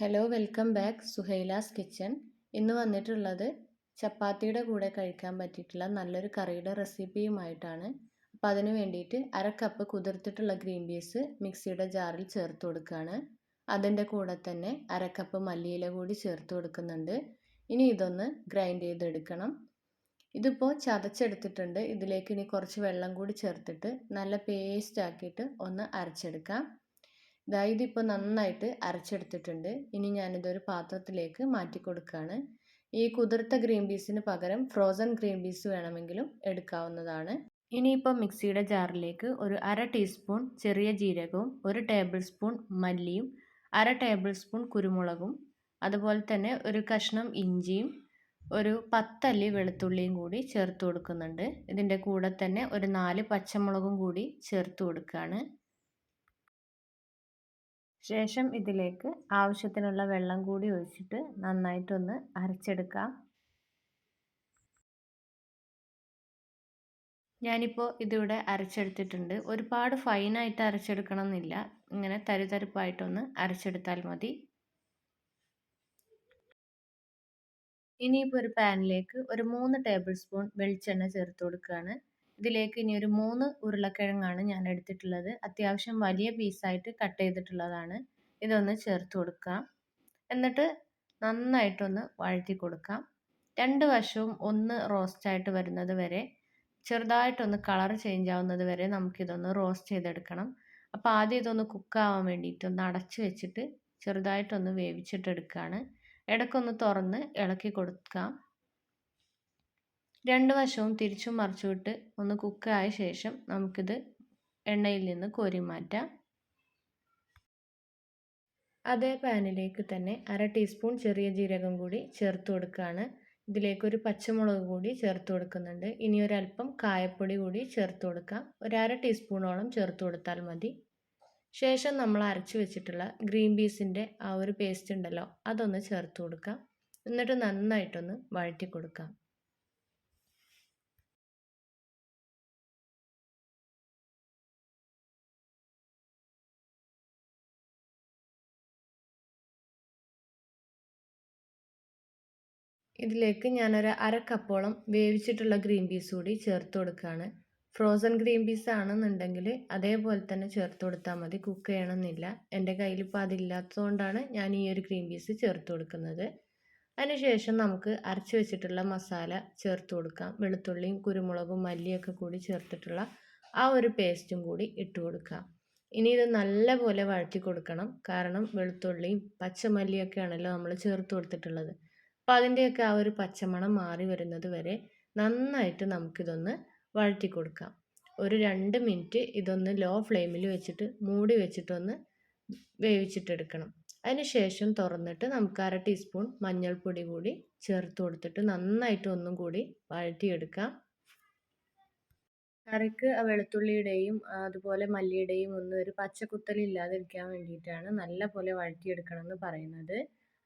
Hello welcome back Suhaila's kitchen. ഇന്ന് വന്നിട്ടുള്ളത് ചപ്പാത്തിയുടെ കൂടെ കഴിക്കാൻ പറ്റിയിട്ടുള്ള നല്ലൊരു കറിയുടെ റെസിപ്പിയുമായിട്ടാണ്. അപ്പോൾ അതിന് വേണ്ടിയിട്ട് അര കപ്പ് കുതിർത്തിട്ടുള്ള ഗ്രീൻ പീസ് മിക്സിയുടെ ജാറിൽ ചേർത്ത് കൊടുക്കുകയാണ്. അതിൻ്റെ കൂടെ തന്നെ അര കപ്പ് മല്ലിയില കൂടി ചേർത്ത് കൊടുക്കുന്നുണ്ട്. ഇനി ഇതൊന്ന് ഗ്രൈൻഡ് ചെയ്തെടുക്കണം. ഇതിപ്പോൾ ചതച്ചെടുത്തിട്ടുണ്ട്. ഇതിലേക്ക് ഇനി കുറച്ച് വെള്ളം കൂടി ചേർത്തിട്ട് നല്ല പേസ്റ്റ് ആക്കിയിട്ട് ഒന്ന് അരച്ചെടുക്കാം. ഇതിപ്പോൾ നന്നായിട്ട് അരച്ചെടുത്തിട്ടുണ്ട്. ഇനി ഞാനിതൊരു പാത്രത്തിലേക്ക് മാറ്റി കൊടുക്കുകയാണ്. ഈ കുതിർത്ത ഗ്രീൻ പീസിന് പകരം ഫ്രോസൺ ഗ്രീൻ പീസ് വേണമെങ്കിലും എടുക്കാവുന്നതാണ്. ഇനിയിപ്പോൾ മിക്സിയുടെ ജാറിലേക്ക് ഒരു അര ടീസ്പൂൺ ചെറിയ ജീരകവും ഒരു ടേബിൾ സ്പൂൺ മല്ലിയും അര ടേബിൾ സ്പൂൺ കുരുമുളകും അതുപോലെ തന്നെ ഒരു കഷ്ണം ഇഞ്ചിയും ഒരു 10 അല്ലി വെളുത്തുള്ളിയും കൂടി ചേർത്ത് കൊടുക്കുന്നുണ്ട്. ഇതിൻ്റെ കൂടെ തന്നെ ഒരു 4 പച്ചമുളകും കൂടി ചേർത്ത് കൊടുക്കുകയാണ്. ശേഷം ഇതിലേക്ക് ആവശ്യത്തിനുള്ള വെള്ളം കൂടി ഒഴിച്ചിട്ട് നന്നായിട്ടൊന്ന് അരച്ചെടുക്കാം. ഞാനിപ്പോൾ ഇതിവിടെ അരച്ചെടുത്തിട്ടുണ്ട്. ഒരുപാട് ഫൈനായിട്ട് അരച്ചെടുക്കണം എന്നില്ല, ഇങ്ങനെ തരിതരിപ്പായിട്ടൊന്ന് അരച്ചെടുത്താൽ മതി. ഇനിയിപ്പോൾ ഒരു പാനിലേക്ക് ഒരു 3 ടേബിൾ സ്പൂൺ വെളിച്ചെണ്ണ ചേർത്ത് കൊടുക്കുകയാണ്. ഇതിലേക്ക് ഇനി ഒരു 3 ഉരുളക്കിഴങ്ങാണ് ഞാൻ എടുത്തിട്ടുള്ളത്. അത്യാവശ്യം വലിയ പീസായിട്ട് കട്ട് ചെയ്തിട്ടുള്ളതാണ്. ഇതൊന്ന് ചേർത്ത് കൊടുക്കാം. എന്നിട്ട് നന്നായിട്ടൊന്ന് വഴറ്റി കൊടുക്കാം. രണ്ട് വശവും ഒന്ന് റോസ്റ്റായിട്ട് വരുന്നത് വരെ, ചെറുതായിട്ടൊന്ന് കളർ ചേഞ്ച് ആവുന്നത് വരെ നമുക്കിതൊന്ന് റോസ്റ്റ് ചെയ്തെടുക്കണം. അപ്പോൾ ആദ്യം ഇതൊന്ന് കുക്കാവാൻ വേണ്ടിയിട്ട് ഒന്ന് അടച്ച് വെച്ചിട്ട് ചെറുതായിട്ടൊന്ന് വേവിച്ചിട്ടെടുക്കുകയാണ്. ഇടയ്ക്കൊന്ന് തുറന്ന് ഇളക്കി കൊടുക്കാം. രണ്ട് വശവും തിരിച്ചും മറിച്ചുവിട്ട് ഒന്ന് കുക്കായ ശേഷം നമുക്കിത് എണ്ണയിൽ നിന്ന് കോരി മാറ്റാം. അതേ പാനിലേക്ക് തന്നെ അര ടീസ്പൂൺ ചെറിയ ജീരകം കൂടി ചേർത്ത് കൊടുക്കുകയാണ്. ഇതിലേക്ക് ഒരു പച്ചമുളക് കൂടി ചേർത്ത് കൊടുക്കുന്നുണ്ട്. ഇനി ഒരല്പം കായപ്പൊടി കൂടി ചേർത്ത് കൊടുക്കാം. ഒരു അര ടീസ്പൂണോളം ചേർത്ത് കൊടുത്താൽ മതി. ശേഷം നമ്മൾ അരച്ച് വെച്ചിട്ടുള്ള ഗ്രീൻ പീസിൻ്റെ ആ ഒരു പേസ്റ്റ് ഉണ്ടല്ലോ, അതൊന്ന് ചേർത്ത് കൊടുക്കാം. എന്നിട്ട് നന്നായിട്ടൊന്ന് വഴറ്റി കൊടുക്കാം. ഇതിലേക്ക് ഞാനൊരു അര കപ്പോളം വേവിച്ചിട്ടുള്ള ഗ്രീൻ പീസ് കൂടി ചേർത്ത് കൊടുക്കുകയാണ്. ഫ്രോസൺ ഗ്രീൻ പീസ് ആണെന്നുണ്ടെങ്കിൽ അതേപോലെ തന്നെ ചേർത്ത് കൊടുത്താൽ മതി, കുക്ക് ചെയ്യണമെന്നില്ല. എൻ്റെ കയ്യിലിപ്പോൾ അതില്ലാത്തതുകൊണ്ടാണ് ഞാൻ ഈ ഒരു ഗ്രീൻ പീസ് ചേർത്ത് കൊടുക്കുന്നത്. അതിനുശേഷം നമുക്ക് അരച്ച് വെച്ചിട്ടുള്ള മസാല ചേർത്ത് കൊടുക്കാം. വെളുത്തുള്ളിയും കുരുമുളകും മല്ലിയൊക്കെ കൂടി ചേർത്തിട്ടുള്ള ആ ഒരു പേസ്റ്റും കൂടി ഇട്ട് കൊടുക്കാം. ഇനി ഇത് നല്ലപോലെ വഴറ്റി കൊടുക്കണം. കാരണം വെളുത്തുള്ളിയും പച്ചമല്ലിയൊക്കെ ആണല്ലോ നമ്മൾ ചേർത്ത് കൊടുത്തിട്ടുള്ളത്. അപ്പോൾ അതിൻ്റെയൊക്കെ ആ ഒരു പച്ചമണം മാറി വരുന്നത് വരെ നന്നായിട്ട് നമുക്കിതൊന്ന് വഴറ്റി കൊടുക്കാം. ഒരു 2 മിനിറ്റ് ഇതൊന്ന് ലോ ഫ്ലെയിമിൽ വെച്ചിട്ട് മൂടി വെച്ചിട്ടൊന്ന് വേവിച്ചിട്ടെടുക്കണം. അതിനുശേഷം തുറന്നിട്ട് നമുക്ക് അര ടീസ്പൂൺ മഞ്ഞൾപ്പൊടി കൂടി ചേർത്ത് കൊടുത്തിട്ട് നന്നായിട്ട് ഒന്നും കൂടി വഴറ്റിയെടുക്കാം. കറിക്ക് വെളുത്തുള്ളിയുടെയും അതുപോലെ മല്ലിയുടെയും ഒന്നും ഒരു പച്ചക്കുത്തലില്ലാതിരിക്കാൻ വേണ്ടിയിട്ടാണ് നല്ല പോലെ വഴറ്റിയെടുക്കണം എന്ന് പറയുന്നത്.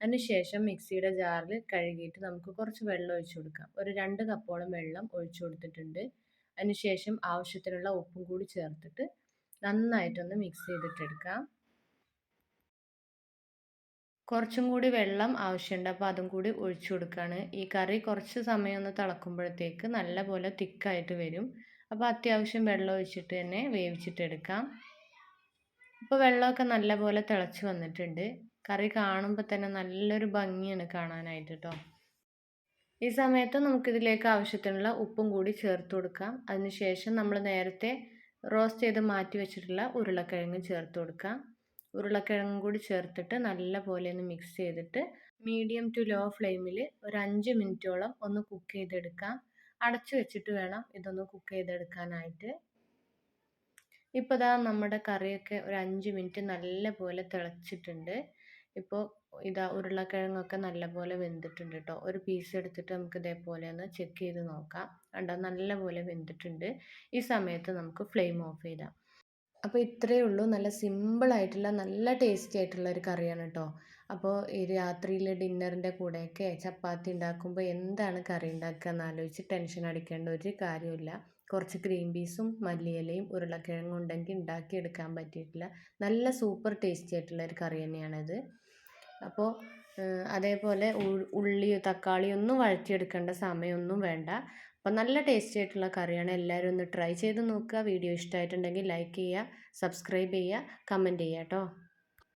അതിനുശേഷം മിക്സിയുടെ ജാറിൽ കഴുകിയിട്ട് നമുക്ക് കുറച്ച് വെള്ളം ഒഴിച്ചു കൊടുക്കാം. ഒരു 2 കപ്പോളം വെള്ളം ഒഴിച്ചു കൊടുത്തിട്ടുണ്ട്. അതിനുശേഷം ആവശ്യത്തിനുള്ള ഉപ്പും കൂടി ചേർത്തിട്ട് നന്നായിട്ടൊന്ന് മിക്സ് ചെയ്തിട്ടെടുക്കാം. കുറച്ചും കൂടി വെള്ളം ആവശ്യമുണ്ട്, അപ്പോൾ അതും കൂടി ഒഴിച്ചു കൊടുക്കുകയാണ്. ഈ കറി കുറച്ച് സമയം ഒന്ന് തിളക്കുമ്പോഴത്തേക്ക് നല്ല പോലെ തിക്കായിട്ട് വരും. അപ്പോൾ അത്യാവശ്യം വെള്ളം ഒഴിച്ചിട്ട് തന്നെ വേവിച്ചിട്ടെടുക്കാം. ഇപ്പോൾ വെള്ളമൊക്കെ നല്ല പോലെ തിളച്ച് വന്നിട്ടുണ്ട്. കറി കാണുമ്പോൾ തന്നെ നല്ലൊരു ഭംഗിയാണ് കാണാനായിട്ട് കേട്ടോ. ഈ സമയത്ത് നമുക്കിതിലേക്ക് ആവശ്യത്തിനുള്ള ഉപ്പും കൂടി ചേർത്ത് കൊടുക്കാം. അതിനുശേഷം നമ്മൾ നേരത്തെ റോസ്റ്റ് ചെയ്ത് മാറ്റി വെച്ചിട്ടുള്ള ഉരുളക്കിഴങ്ങ് ചേർത്ത് കൊടുക്കാം. ഉരുളക്കിഴങ്ങും കൂടി ചേർത്തിട്ട് നല്ല പോലെ ഒന്ന് മിക്സ് ചെയ്തിട്ട് മീഡിയം ടു ലോ ഫ്ലെയിമിൽ ഒരു 5 മിനിറ്റോളം ഒന്ന് കുക്ക് ചെയ്തെടുക്കാം. അടച്ചു വെച്ചിട്ട് വേണം ഇതൊന്ന് കുക്ക് ചെയ്തെടുക്കാനായിട്ട്. ഇപ്പോൾ ദാ നമ്മുടെ കറിയൊക്കെ ഒരു 5 മിനിറ്റ് നല്ല പോലെ തിളച്ചിട്ടുണ്ട്. ഇപ്പോൾ ഇതാ ഉരുളക്കിഴങ്ങൊക്കെ നല്ലപോലെ വെന്തിട്ടുണ്ട് കേട്ടോ. ഒരു പീസ് എടുത്തിട്ട് നമുക്ക് ഇതേപോലെ ഒന്ന് ചെക്ക് ചെയ്ത് നോക്കാം. കണ്ടോ, നല്ലപോലെ വെന്തിട്ടുണ്ട്. ഈ സമയത്ത് നമുക്ക് ഫ്ലെയിം ഓഫ് ചെയ്താം. അപ്പോൾ ഇത്രയേ ഉള്ളൂ. നല്ല സിമ്പിളായിട്ടുള്ള നല്ല ടേസ്റ്റി ആയിട്ടുള്ള ഒരു കറിയാണ് കേട്ടോ. അപ്പോൾ ഈ രാത്രിയിൽ ഡിന്നറിൻ്റെ കൂടെയൊക്കെ ചപ്പാത്തി ഉണ്ടാക്കുമ്പോൾ എന്താണ് കറി ഉണ്ടാക്കുക എന്നാലോചിച്ച് ടെൻഷൻ അടിക്കേണ്ട ഒരു കാര്യമില്ല. കുറച്ച് ഗ്രീൻ പീസും മല്ലിയിലയും ഉരുളക്കിഴങ്ങും ഉണ്ടെങ്കിൽ ഉണ്ടാക്കിയെടുക്കാൻ പറ്റിയിട്ടില്ല നല്ല സൂപ്പർ ടേസ്റ്റി ആയിട്ടുള്ള ഒരു കറി തന്നെയാണിത്. അപ്പോൾ അതേപോലെ ഉള്ളിയോ തക്കാളിയോ ഒന്നും വഴറ്റിയെടുക്കേണ്ട സമയമൊന്നും വേണ്ട. അപ്പോൾ നല്ല ടേസ്റ്റി ആയിട്ടുള്ള കറിയാണ്. എല്ലാവരും ഒന്ന് ട്രൈ ചെയ്ത് നോക്കുക. വീഡിയോ ഇഷ്ടമായിട്ടുണ്ടെങ്കിൽ ലൈക്ക് ചെയ്യുക, സബ്സ്ക്രൈബ് ചെയ്യുക, കമൻറ്റ് ചെയ്യുക കേട്ടോ.